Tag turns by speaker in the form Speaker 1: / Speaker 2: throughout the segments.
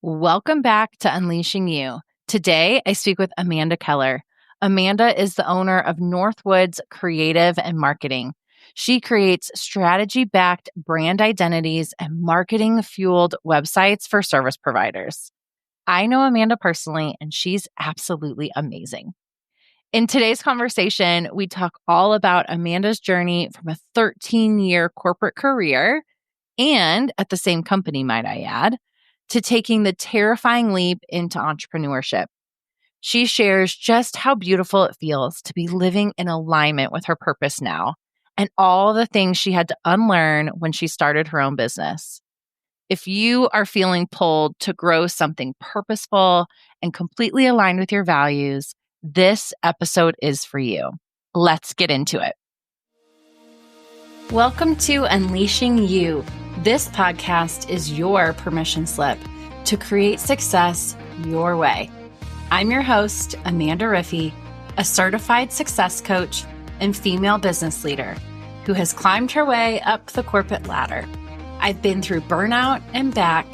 Speaker 1: Welcome back to Unleashing You. Today, I speak with Amanda Keller. Amanda is the owner of Northwoods Creative and Marketing. She creates strategy-backed brand identities and marketing-fueled websites for service providers. I know Amanda personally, and she's absolutely amazing. In today's conversation, we talk all about Amanda's journey from a 13-year corporate career and at the same company, might I add, to taking the terrifying leap into entrepreneurship. She shares just how beautiful it feels to be living in alignment with her purpose now and all the things she had to unlearn when she started her own business. If you are feeling pulled to grow something purposeful and completely aligned with your values, this episode is for you. Let's get into it. Welcome to Unleashing You. This podcast is your permission slip to create success your way. I'm your host, Amanda Riffey, a certified success coach and female business leader who has climbed her way up the corporate ladder. I've been through burnout and back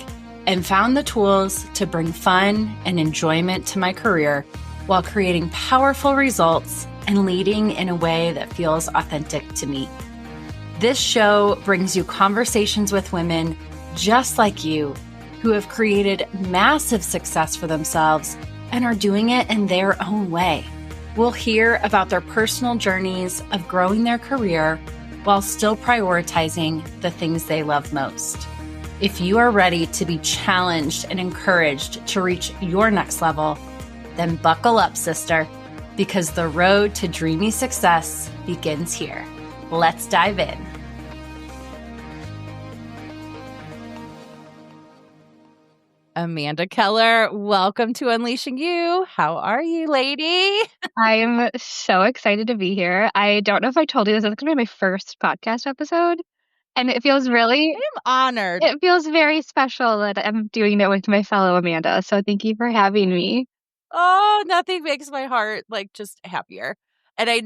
Speaker 1: and found the tools to bring fun and enjoyment to my career while creating powerful results and leading in a way that feels authentic to me. This show brings you conversations with women just like you who have created massive success for themselves and are doing it in their own way. We'll hear about their personal journeys of growing their career while still prioritizing the things they love most. If you are ready to be challenged and encouraged to reach your next level, then buckle up, sister, because the road to dreamy success begins here. Let's dive in. Amanda Keller, welcome to Unleashing You. How are you, lady?
Speaker 2: I'm so excited to be here. I don't know if I told you this is going to be my first podcast episode, and it feels
Speaker 1: I'm honored.
Speaker 2: it feels very special that I'm doing it with my fellow Amanda. So thank you for having me.
Speaker 1: Oh, nothing makes my heart just happier. And I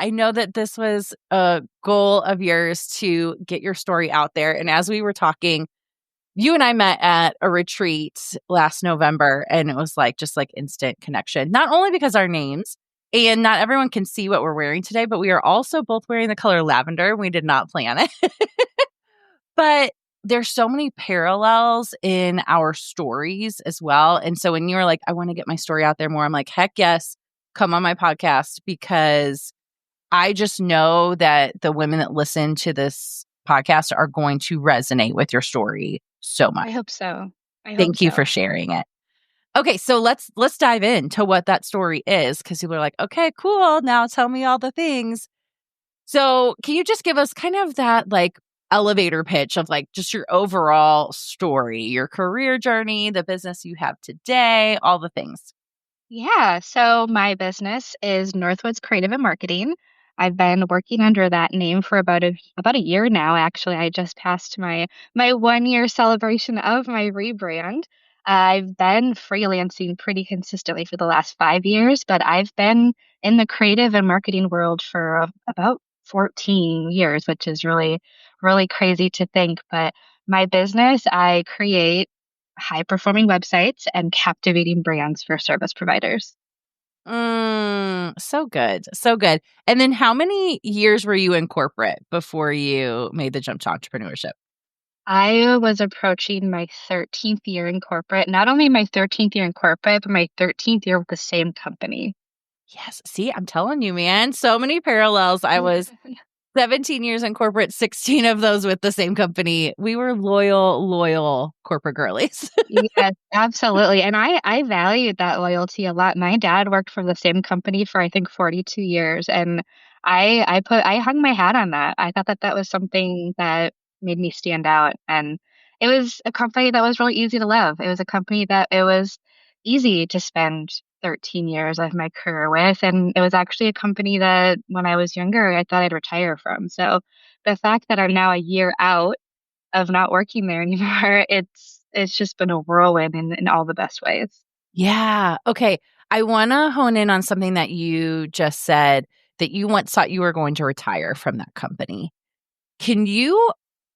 Speaker 1: know that this was a goal of yours to get your story out there. And as we were talking, you and I met at a retreat last November, and it was just instant connection, not only because our names and not everyone can see what we're wearing today, but we are also both wearing the color lavender. We did not plan it, but there's so many parallels in our stories as well. And so when you were like, I want to get my story out there more, I'm like, heck yes, come on my podcast, because I just know that the women that listen to this podcast are going to resonate with your story so much.
Speaker 2: I hope so.
Speaker 1: Thank you for sharing it. Okay, so let's dive into what that story is, because people are like, okay, cool. Now tell me all the things. So can you just give us kind of that elevator pitch of just your overall story, your career journey, the business you have today, all the things?
Speaker 2: Yeah, so my business is Northwoods Creative and Marketing. I've been working under that name for about a year now. Actually, I just passed my 1 year celebration of my rebrand. I've been freelancing pretty consistently for the last 5 years, but I've been in the creative and marketing world for about 14 years, which is really, really crazy to think. But my business, I create high performing websites and captivating brands for service providers.
Speaker 1: So good. So good. And then how many years were you in corporate before you made the jump to entrepreneurship?
Speaker 2: I was approaching my 13th year in corporate, not only my 13th year in corporate, but my 13th year with the same company.
Speaker 1: Yes. See, I'm telling you, man, so many parallels. I was 17 years in corporate, 16 of those with the same company. We were loyal corporate girlies.
Speaker 2: Yes, absolutely. And I valued that loyalty a lot. My dad worked for the same company for I think 42 years, and I hung my hat on that. I thought that that was something that made me stand out, and it was a company that was really easy to love. It was a company that it was easy to spend 13 years of my career with, and it was actually a company that when I was younger I thought I'd retire from. So the fact that I'm now a year out of not working there anymore, it's just been a whirlwind in all the best ways.
Speaker 1: Yeah. Okay. I want to hone in on something that you just said, that you once thought you were going to retire from that company. Can you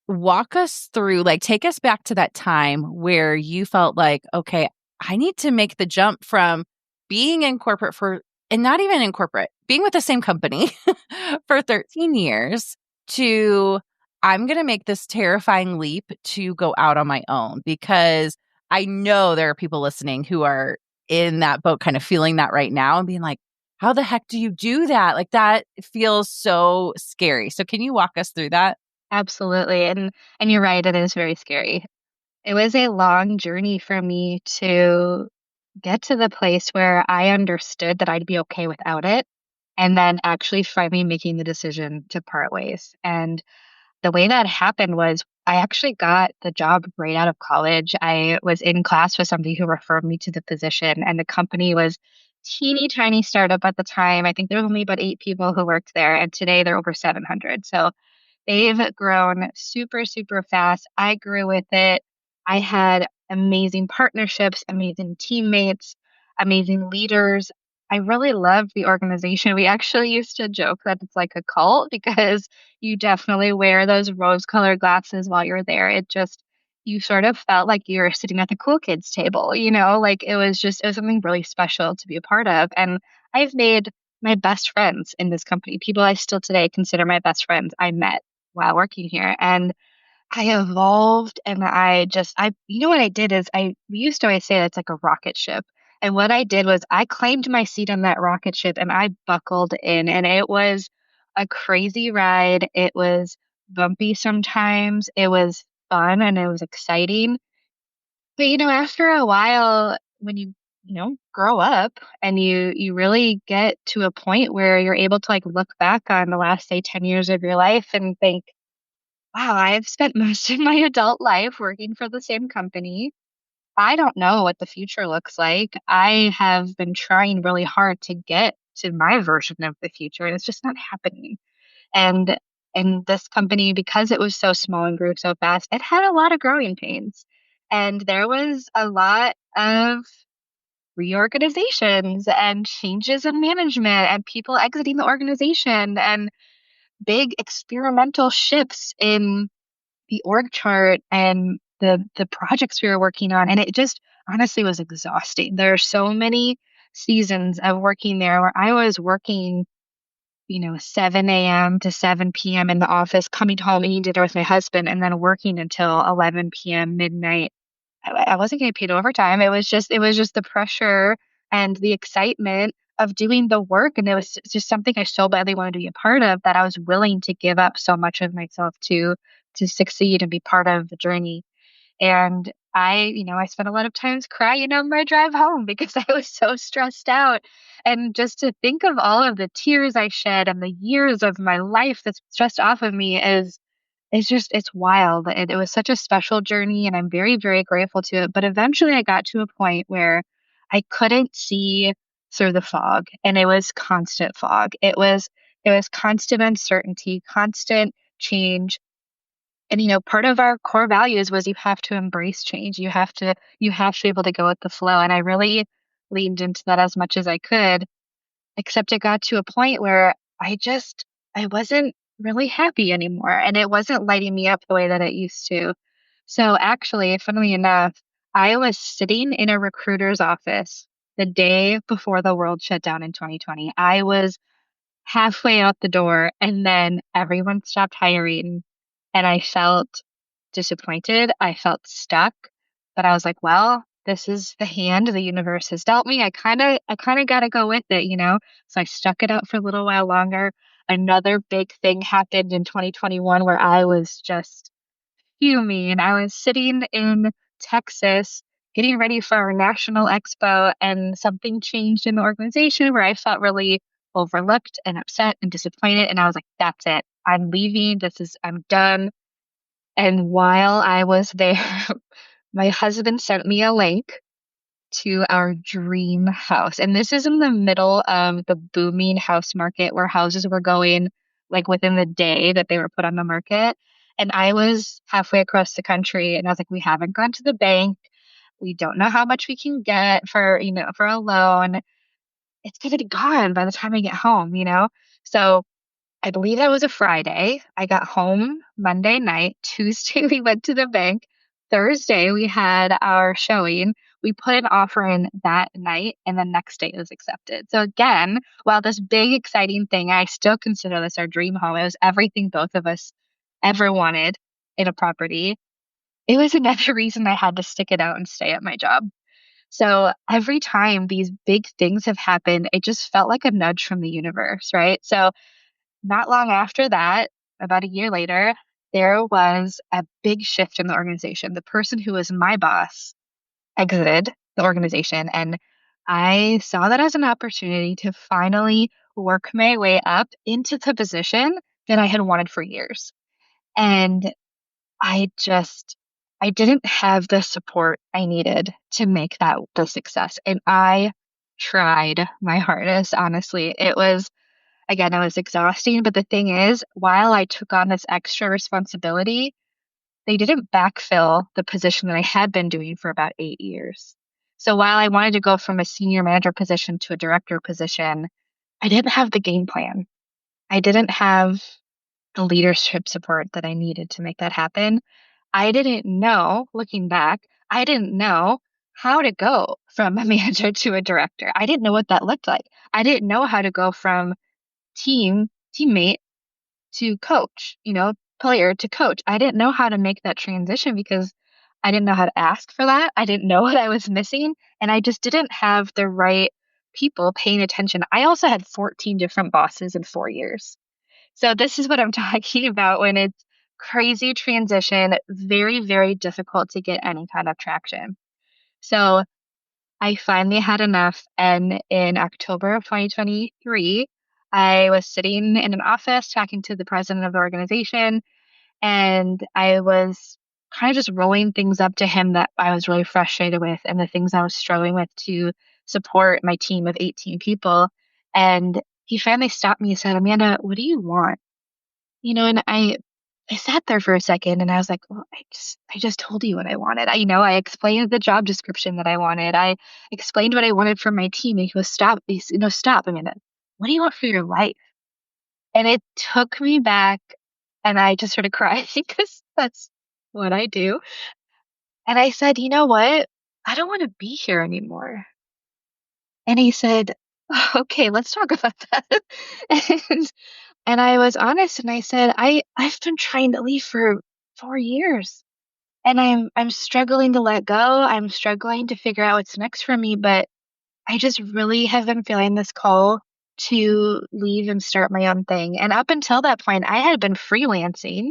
Speaker 1: walk us through, like, take us back to that time where you felt like, okay, I need to make the jump from being in corporate and not even in corporate, being with the same company for 13 years to I'm going to make this terrifying leap to go out on my own, because I know there are people listening who are in that boat, kind of feeling that right now and being like, how the heck do you do that? Like, that feels so scary. So can you walk us through that?
Speaker 2: Absolutely. And you're right, it is very scary. It was a long journey for me to get to the place where I understood that I'd be okay without it, and then actually finally making the decision to part ways. And the way that happened was I actually got the job right out of college. I was in class with somebody who referred me to the position, and the company was teeny tiny startup at the time. I think there were only about 8 people who worked there, and today they're over 700. So they've grown super, super fast. I grew with it. I had amazing partnerships, amazing teammates, amazing leaders. I really loved the organization. We actually used to joke that it's like a cult because you definitely wear those rose-colored glasses while you're there. It just, you sort of felt like you were sitting at the cool kids table, like it was something really special to be a part of. And I've made my best friends in this company, people I still today consider my best friends, I met while working here. And I evolved and what I did is we used to always say that's like a rocket ship. And what I did was I claimed my seat on that rocket ship and I buckled in, and it was a crazy ride. It was bumpy sometimes. It was fun and it was exciting. But after a while, when you grow up and you really get to a point where you're able to like look back on the last say 10 years of your life and think, wow, I've spent most of my adult life working for the same company. I don't know what the future looks like. I have been trying really hard to get to my version of the future, and it's just not happening. And and this company, because it was so small and grew so fast, it had a lot of growing pains. And there was a lot of reorganizations and changes in management and people exiting the organization and big experimental shifts in the org chart and the projects we were working on, and it just honestly was exhausting. There are so many seasons of working there where I was working 7 a.m. to 7 p.m. in the office, coming home, eating dinner with my husband, and then working until 11 p.m., midnight. I wasn't getting paid overtime. It was just the pressure and the excitement of doing the work. And it was just something I so badly wanted to be a part of that I was willing to give up so much of myself to succeed and be part of the journey. And I spent a lot of times crying on my drive home because I was so stressed out. And just to think of all of the tears I shed and the years of my life that's stressed off of me it's wild. It was such a special journey and I'm very, very grateful to it. But eventually I got to a point where I couldn't see through the fog, and it was constant fog. It was constant uncertainty, constant change. And part of our core values was you have to embrace change. You have to be able to go with the flow. And I really leaned into that as much as I could, except it got to a point where I wasn't really happy anymore and it wasn't lighting me up the way that it used to. So actually, funnily enough, I was sitting in a recruiter's office the day before the world shut down in 2020. I was halfway out the door and then everyone stopped hiring and I felt disappointed. I felt stuck, but I was like, well, this is the hand the universe has dealt me. I kind of got to go with it. So I stuck it out for a little while longer. Another big thing happened in 2021 where I was just fuming. I was sitting in Texas getting ready for our national expo, and something changed in the organization where I felt really overlooked and upset and disappointed. And I was like, that's it. I'm leaving. I'm done. And while I was there, my husband sent me a link to our dream house. And this is in the middle of the booming house market where houses were going like within the day that they were put on the market. And I was halfway across the country and I was like, we haven't gone to the bank. We don't know how much we can get for a loan. It's going to be gone by the time I get home. So I believe that was a Friday. I got home Monday night. Tuesday, we went to the bank. Thursday, we had our showing. We put an offer in that night, and the next day it was accepted. So again, while this big, exciting thing, I still consider this our dream home. It was everything both of us ever wanted in a property. It was another reason I had to stick it out and stay at my job. So every time these big things have happened, it just felt like a nudge from the universe, right? So not long after that, about a year later, there was a big shift in the organization. The person who was my boss exited the organization, and I saw that as an opportunity to finally work my way up into the position that I had wanted for years. And I just I didn't have the support I needed to make that the success. And I tried my hardest, honestly. Again, it was exhausting, but the thing is, while I took on this extra responsibility, they didn't backfill the position that I had been doing for about 8 years. So while I wanted to go from a senior manager position to a director position, I didn't have the game plan. I didn't have the leadership support that I needed to make that happen. I didn't know, looking back, I didn't know how to go from a manager to a director. I didn't know what that looked like. I didn't know how to go from teammate to coach, player to coach. I didn't know how to make that transition because I didn't know how to ask for that. I didn't know what I was missing. And I just didn't have the right people paying attention. I also had 14 different bosses in 4 years. So this is what I'm talking about when it's crazy transition, very, very difficult to get any kind of traction. So I finally had enough. And in October of 2023, I was sitting in an office talking to the president of the organization, and I was kind of just rolling things up to him that I was really frustrated with and the things I was struggling with to support my team of 18 people. And he finally stopped me and said, Amanda, what do you want? And I sat there for a second and I was like, well, I just told you what I wanted. I explained the job description that I wanted. I explained what I wanted from my team. And he goes, stop, Amanda. What do you want for your life? And it took me back and I just started crying because that's what I do. And I said, you know what? I don't want to be here anymore. And he said, okay, let's talk about that. and and I was honest and I said, I've been trying to leave for 4 years and I'm struggling to let go. I'm struggling to figure out what's next for me, but I just really have been feeling this call to leave and start my own thing. And up until that point, I had been freelancing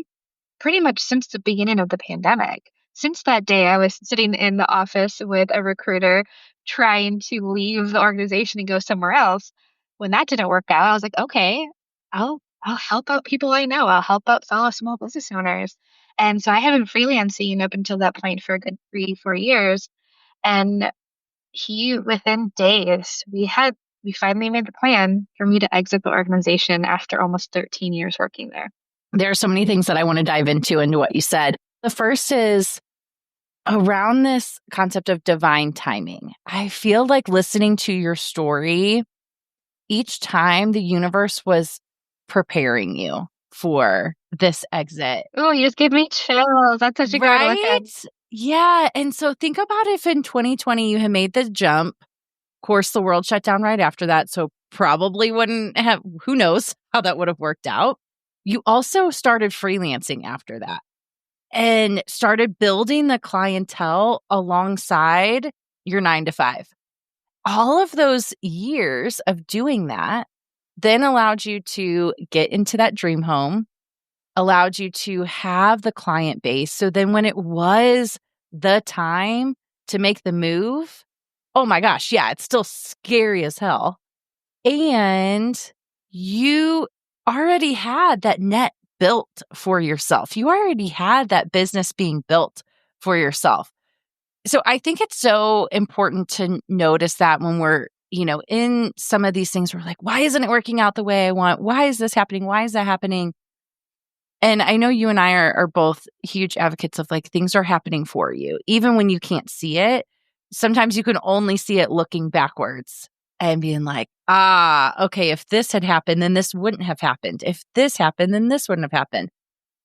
Speaker 2: pretty much since the beginning of the pandemic. Since that day, I was sitting in the office with a recruiter trying to leave the organization and go somewhere else. When that didn't work out, I was like, okay, I'll help out people I know. I'll help out fellow small business owners. And so I have been freelancing up until that point for a good 3, 4 years. And within days, we finally made the plan for me to exit the organization after almost 13 years working there.
Speaker 1: There are so many things that I want to dive into what you said. The first is around this concept of divine timing. I feel like listening to your story, each time the universe was preparing you for this exit.
Speaker 2: Oh, you just gave me chills. That's such a good look at.
Speaker 1: Yeah. And so think about if in 2020 you had made the jump. Of course, the world shut down right after that. So probably wouldn't have, who knows how that would have worked out. You also started freelancing after that and started building the clientele alongside your 9 to 5. All of those years of doing that then allowed you to get into that dream home, allowed you to have the client base. So then when it was the time to make the move, oh my gosh, yeah, it's still scary as hell. And you already had that net built for yourself. You already had that business being built for yourself. So I think it's so important to notice that when we're, in some of these things, we're like, why isn't it working out the way I want? Why is this happening? Why is that happening? And I know you and I are both huge advocates of like things are happening for you, even when you can't see it. Sometimes you can only see it looking backwards. and being like, okay, if this had happened, then this wouldn't have happened. If this happened, then this wouldn't have happened.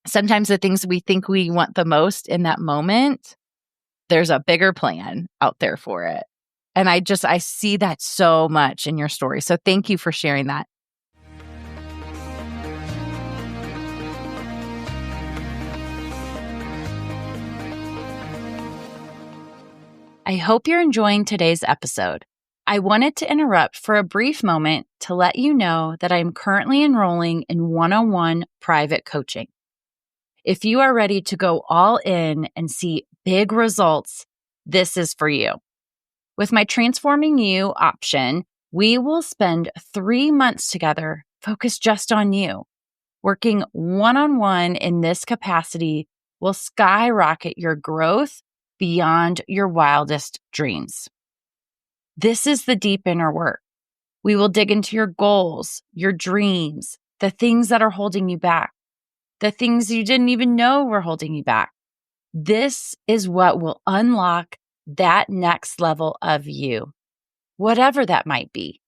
Speaker 1: Sometimes the things we think we want the most in that moment, there's a bigger plan out there for it. And I see that so much in your story. So thank you for sharing that. I hope you're enjoying today's episode. I wanted to interrupt for a brief moment to let you know that I'm currently enrolling in one-on-one private coaching. If you are ready to go all in and see big results, this is for you. With my Transforming You option, we will spend 3 months together focused just on you. Working one-on-one in this capacity will skyrocket your growth beyond your wildest dreams. This is the deep inner work. We will dig into your goals, your dreams, the things that are holding you back, the things you didn't even know were holding you back. This is what will unlock that next level of you, whatever that might be.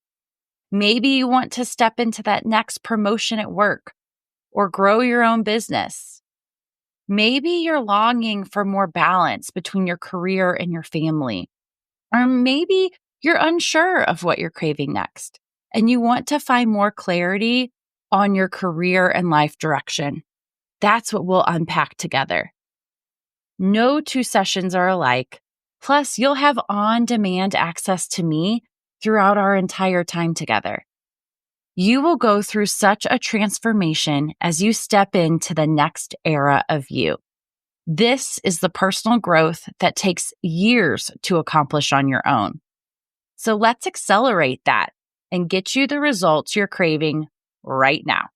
Speaker 1: Maybe you want to step into that next promotion at work or grow your own business. Maybe you're longing for more balance between your career and your family. Or maybe you're unsure of what you're craving next and you want to find more clarity on your career and life direction. That's what we'll unpack together. No 2 sessions are alike. Plus, you'll have on-demand access to me throughout our entire time together. You will go through such a transformation as you step into the next era of you. This is the personal growth that takes years to accomplish on your own. So let's accelerate that and get you the results you're craving right now.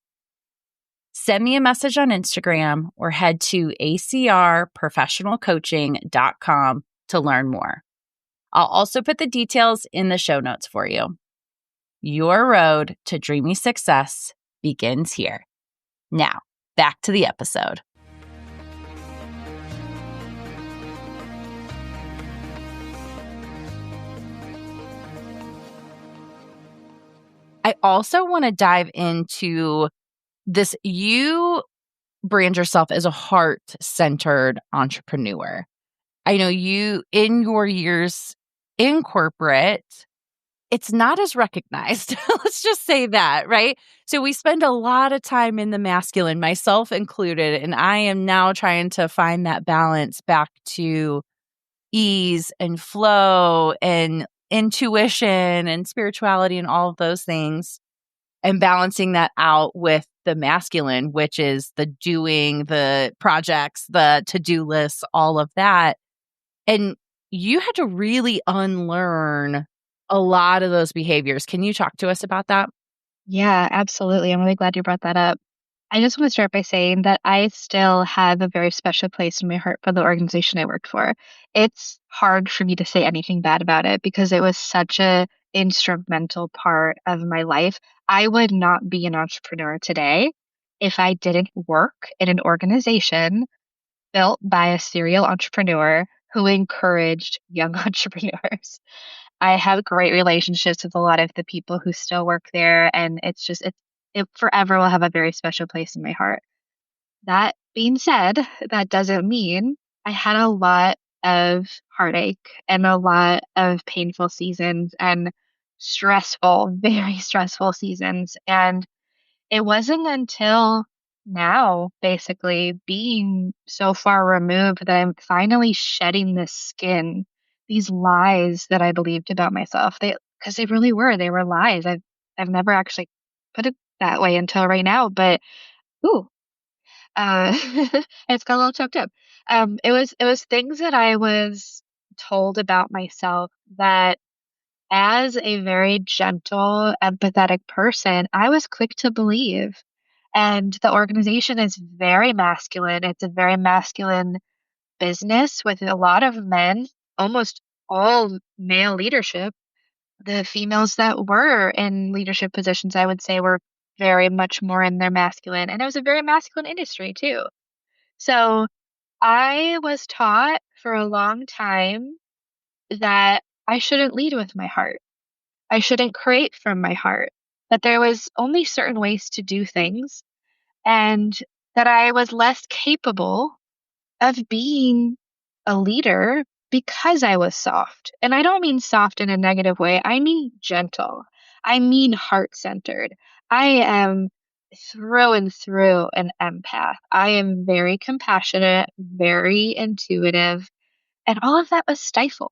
Speaker 1: Send me a message on Instagram or head to acrprofessionalcoaching.com to learn more. I'll also put the details in the show notes for you. Your road to dreamy success begins here. Now, back to the episode. I also want to dive into this. You brand yourself as a heart-centered entrepreneur. I know you, in your years in corporate, it's not as recognized. Let's just say that, right? So we spend a lot of time in the masculine, myself included, and I am now trying to find that balance back to ease and flow and intuition and spirituality and all of those things, and balancing that out with the masculine, which is the doing, the projects, the to-do lists, all of that. And you had to really unlearn a lot of those behaviors. Can you talk to us about that?
Speaker 2: Yeah, absolutely. I'm really glad you brought that up. I just want to start by saying that I still have a very special place in my heart for the organization I worked for. It's hard for me to say anything bad about it because it was such a instrumental part of my life. I would not be an entrepreneur today if I didn't work in an organization built by a serial entrepreneur who encouraged young entrepreneurs. I have great relationships with a lot of the people who still work there, and it forever will have a very special place in my heart. That being said, that doesn't mean I had a lot of heartache and a lot of painful seasons and stressful, very stressful seasons. And it wasn't until now, basically, being so far removed that I'm finally shedding this skin, these lies that I believed about myself. Because they really were, they were lies. I've never actually put it that way until right now, but ooh, uh, it's got a little choked up. It was things that I was told about myself that as a very gentle, empathetic person, I was quick to believe. And the organization is very masculine. It's a very masculine business with a lot of men, almost all male leadership. The females that were in leadership positions, I would say, were very much more in their masculine. And it was a very masculine industry, too. So I was taught for a long time that I shouldn't lead with my heart. I shouldn't create from my heart, that there was only certain ways to do things, and that I was less capable of being a leader because I was soft. And I don't mean soft in a negative way, I mean gentle. I mean heart centered. I am through and through an empath. I am very compassionate, very intuitive, and all of that was stifled.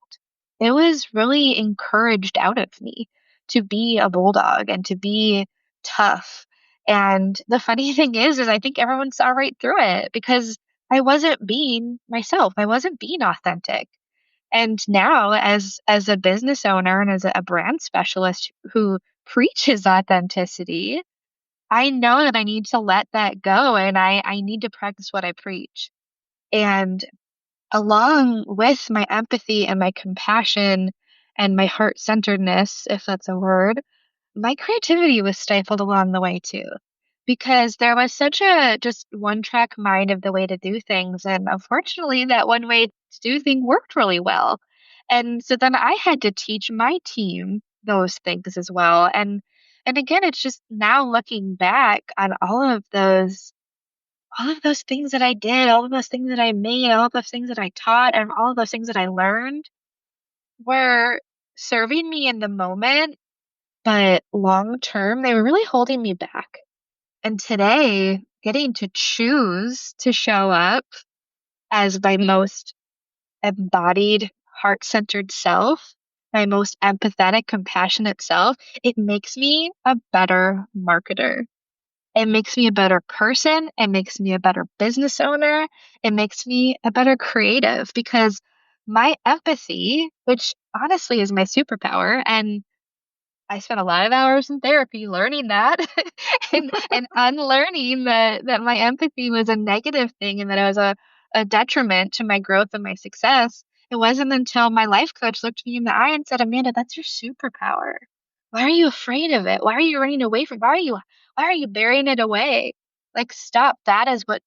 Speaker 2: It was really encouraged out of me to be a bulldog and to be tough. And the funny thing is I think everyone saw right through it because I wasn't being myself. I wasn't being authentic. And now as a business owner and as a brand specialist who preaches authenticity, I know that I need to let that go and I need to practice what I preach. And along with my empathy and my compassion and my heart centeredness, if that's a word, my creativity was stifled along the way too. Because there was such a just one track mind of the way to do things. And unfortunately, that one way to do things worked really well. And so then I had to teach my team those things as well. And again, it's just now looking back on all of those things that I did, all of those things that I made, all of those things that I taught, and all of those things that I learned were serving me in the moment, but long term, they were really holding me back. And today, getting to choose to show up as my most embodied, heart centered self, my most empathetic, compassionate self, it makes me a better marketer. It makes me a better person. It makes me a better business owner. It makes me a better creative because my empathy, which honestly is my superpower, and I spent a lot of hours in therapy learning that and unlearning that my empathy was a negative thing and that it was a detriment to my growth and my success. It wasn't until my life coach looked me in the eye and said, Amanda, that's your superpower. Why are you afraid of it? Why are you running away from it? Why are you burying it away? Like stop. That is what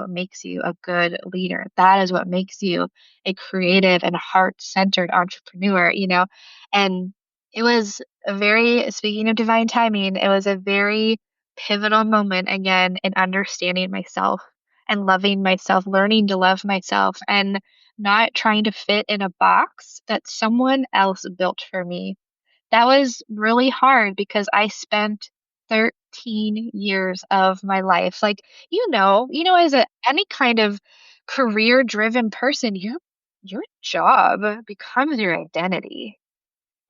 Speaker 2: makes you a good leader. That is what makes you a creative and heart-centered entrepreneur, you know? And it was a very, speaking of divine timing, it was a very pivotal moment again in understanding myself and loving myself, learning to love myself, and not trying to fit in a box that someone else built for me. That was really hard because I spent 13 years of my life. Like, as any kind of career driven person, your job becomes your identity.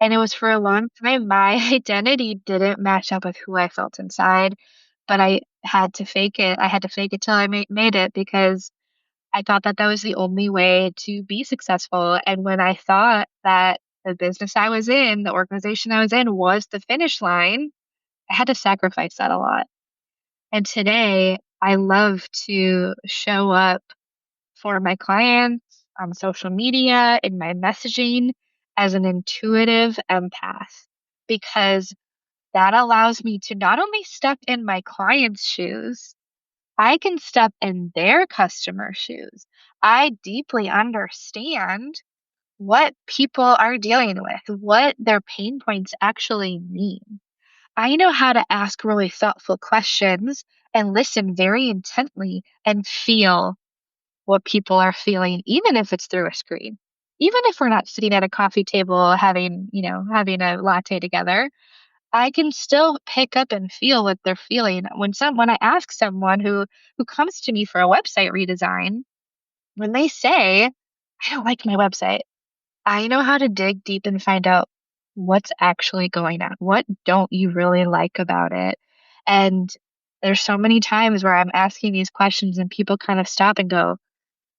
Speaker 2: And it was for a long time, my identity didn't match up with who I felt inside, but I had to fake it. I had to fake it till I made it because I thought that that was the only way to be successful. And when I thought that the business I was in, the organization I was in was the finish line, I had to sacrifice that a lot. And today, I love to show up for my clients on social media, in my messaging, as an intuitive empath, because that allows me to not only step in my client's shoes, I can step in their customer shoes. I deeply understand what people are dealing with, what their pain points actually mean. I know how to ask really thoughtful questions and listen very intently and feel what people are feeling, even if it's through a screen. Even if we're not sitting at a coffee table having a latte together, I can still pick up and feel what they're feeling. When I ask someone who comes to me for a website redesign, when they say, I don't like my website, I know how to dig deep and find out what's actually going on. What don't you really like about it? And there's so many times where I'm asking these questions and people kind of stop and go,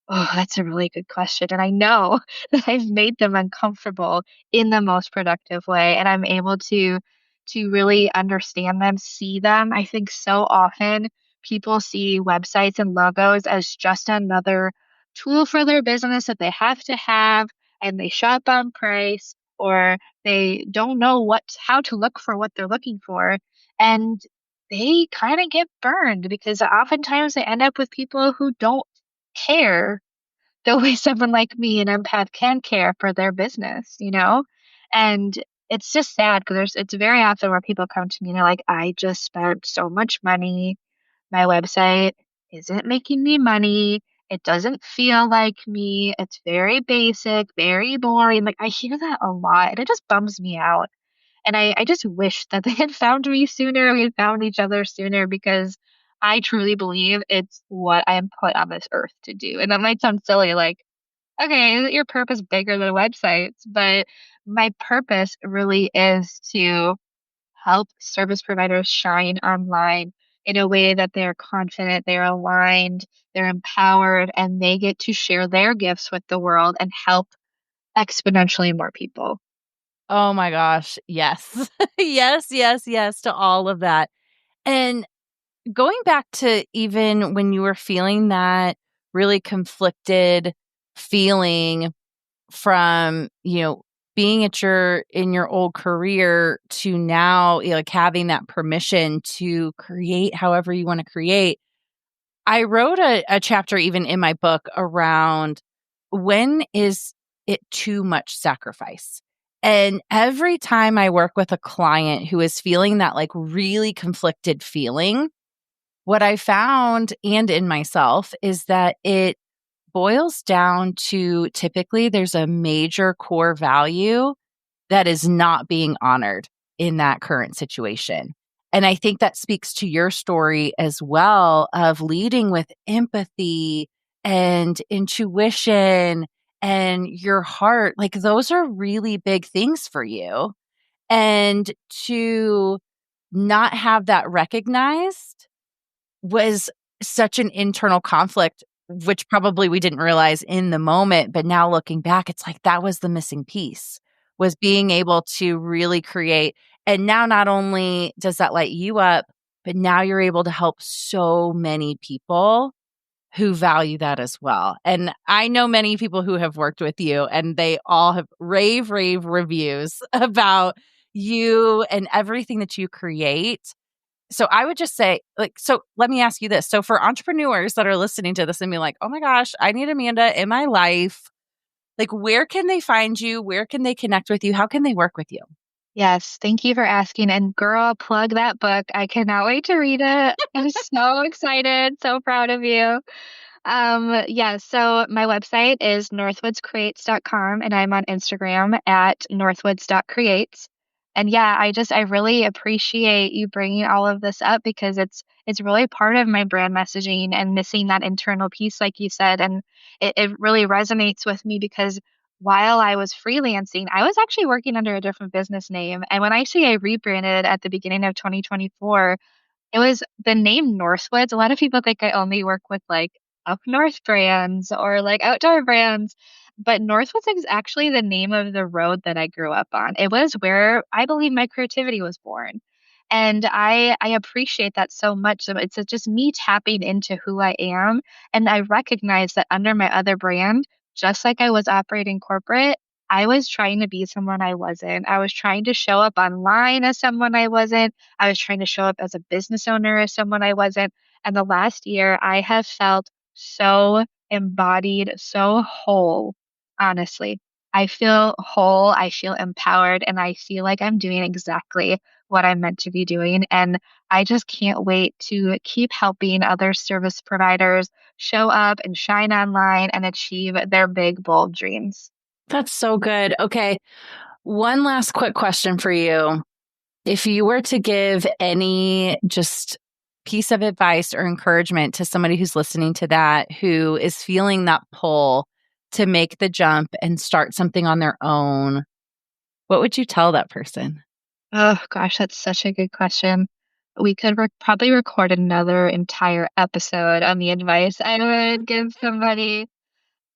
Speaker 2: oh, that's a really good question. And I know that I've made them uncomfortable in the most productive way. And I'm able to really understand them, see them. I think so often people see websites and logos as just another tool for their business that they have to have, and they shop on price, or they don't know how to look for what they're looking for. And they kind of get burned because oftentimes they end up with people who don't care the way someone like me, an empath, can care for their business, you know? And it's just sad because it's very often where people come to me and they're like, I just spent so much money. My website isn't making me money. It doesn't feel like me. It's very basic, very boring. Like I hear that a lot and it just bums me out. And I just wish that they had found me sooner. We had found each other sooner because I truly believe it's what I am put on this earth to do. And that might sound silly, like, okay, isn't your purpose bigger than websites? But my purpose really is to help service providers shine online in a way that they're confident, they're aligned, they're empowered, and they get to share their gifts with the world and help exponentially more people.
Speaker 1: Oh my gosh. Yes. Yes, yes, yes to all of that. And going back to even when you were feeling that really conflicted feeling from, being at your in your old career to now, like having that permission to create however you want to create. I wrote a chapter even in my book around when is it too much sacrifice? And every time I work with a client who is feeling that like really conflicted feeling, what I found and in myself is that it boils down to typically there's a major core value that is not being honored in that current situation. And I think that speaks to your story as well of leading with empathy and intuition and your heart. Like those are really big things for you. And to not have that recognized was such an internal conflict, which probably we didn't realize in the moment, but now looking back, it's like that was the missing piece, was being able to really create. And now not only does that light you up, but now you're able to help so many people who value that as well. And I know many people who have worked with you and they all have rave reviews about you and everything that you create. So I would just say, like, so let me ask you this. So for entrepreneurs that are listening to this and be like, oh my gosh, I need Amanda in my life. Like, where can they find you? Where can they connect with you? How can they work with you?
Speaker 2: Yes, thank you for asking. And girl, plug that book. I cannot wait to read it. I'm so excited, so proud of you. Yeah, so my website is northwoodscreates.com and I'm on Instagram at northwoods.creates. And yeah, I really appreciate you bringing all of this up because it's really part of my brand messaging and missing that internal piece like you said, and it really resonates with me because while I was freelancing, I was actually working under a different business name. And when I say I rebranded at the beginning of 2024, it was the name Northwoods. A lot of people think I only work with like up north brands or like outdoor brands, but Northwoods is actually the name of the road that I grew up on. It was where I believe my creativity was born. And I appreciate that so much. So it's just me tapping into who I am. And I recognize that under my other brand, just like I was operating corporate, I was trying to be someone I wasn't. I was trying to show up online as someone I wasn't. I was trying to show up as a business owner as someone I wasn't. And the last year, I have felt so embodied, so whole, honestly. I feel whole, I feel empowered, and I feel like I'm doing exactly what I'm meant to be doing. And I just can't wait to keep helping other service providers show up and shine online and achieve their big, bold dreams.
Speaker 1: That's so good. Okay. One last quick question for you. If you were to give any just piece of advice or encouragement to somebody who's listening to that, who is feeling that pull to make the jump and start something on their own, what would you tell that person?
Speaker 2: Oh gosh, that's such a good question. We could probably record another entire episode on the advice I would give somebody.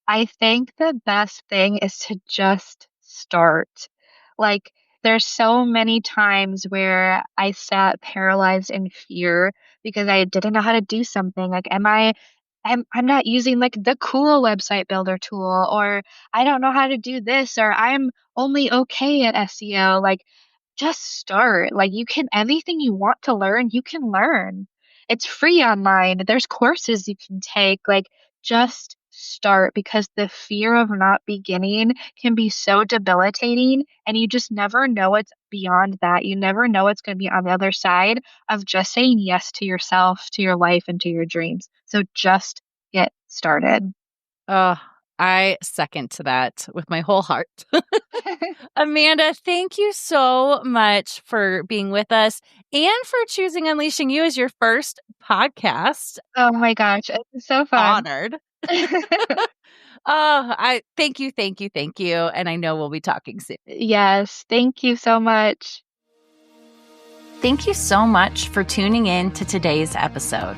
Speaker 2: I think the best thing is to just start. Like, there's so many times where I sat paralyzed in fear because I didn't know how to do something. Like, I'm not using like the cool website builder tool, or I don't know how to do this, or I'm only okay at SEO. Like, just start. Like, you can, anything you want to learn, you can learn. It's free online. There's courses you can take. Like, just start, because the fear of not beginning can be so debilitating, and you just never know what's beyond that. You never know what's going to be on the other side of just saying yes to yourself, to your life, and to your dreams. So just get started.
Speaker 1: Oh, I second to that with my whole heart. Amanda, thank you so much for being with us and for choosing Unleashing You as your first podcast.
Speaker 2: Oh my gosh, it's so fun.
Speaker 1: Honored. I thank you, thank you, thank you. And I know we'll be talking soon.
Speaker 2: Yes, thank you so much.
Speaker 1: Thank you so much for tuning in to today's episode.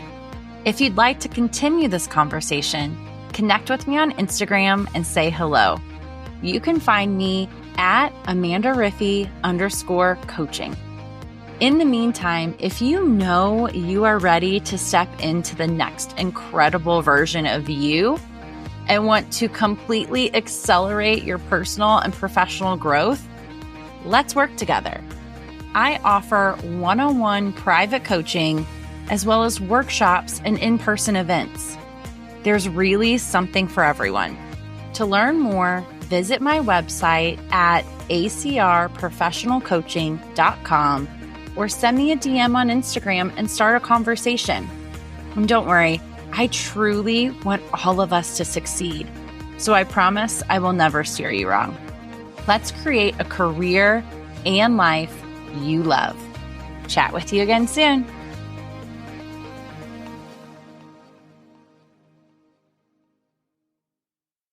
Speaker 1: If you'd like to continue this conversation, connect with me on Instagram and say hello. You can find me at AmandaRiffy_coaching. In the meantime, if you know you are ready to step into the next incredible version of you and want to completely accelerate your personal and professional growth, let's work together. I offer one-on-one private coaching as well as workshops and in-person events. There's really something for everyone. To learn more, visit my website at acrprofessionalcoaching.com or send me a DM on Instagram and start a conversation. And don't worry, I truly want all of us to succeed. So I promise I will never steer you wrong. Let's create a career and life you love. Chat with you again soon.